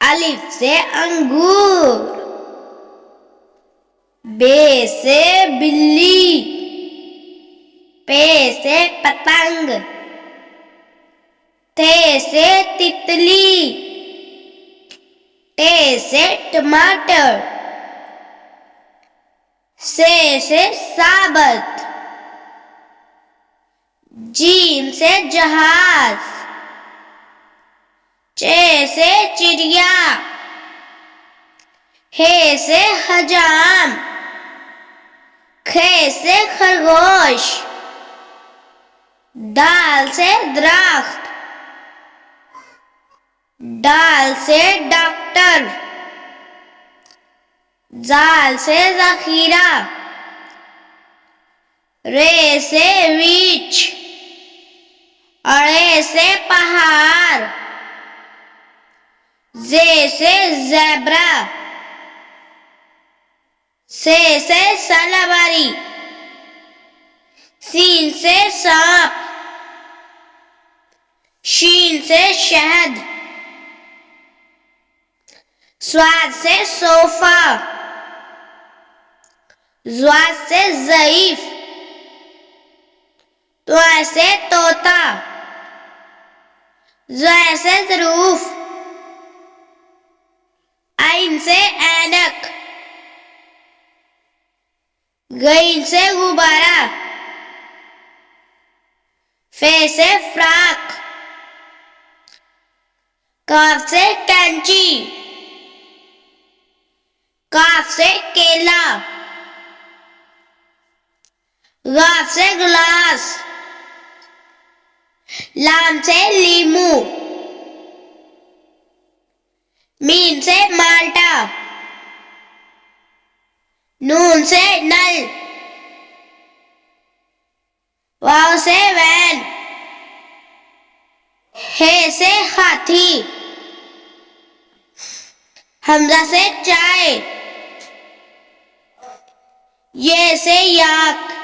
अलिफ से अंगूर, बे से बिल्ली, पे से पतंग, ते से तितली, टे से टमाटर, से साबत, जीम से जहाज, चे से चिड़िया, हे से हजाम, खे से खरगोश, दाल से दरख्त, डाल से डॉक्टर, जाल से जखीरा, रे से रीछ, अड़े से पहाड़, जे से ज़ेब्रा, से सलाबारी, सीन से सांप, शीन से शहद, स्वाद से सोफा, ज़्वाद से ज़ईफ, त्वा से तोता, ज़ै से ज़रूफ, आइन से ऐनक, गईन से गुब्बारा, फे से फ्राक, काफ से कैंची, काफ से केला, गाफ से गिलास, लाम से लीमू, मीम से माल्टा, नून से नल, वाव से वैन, हे से हाथी, हमजा से चाय, ये से याक,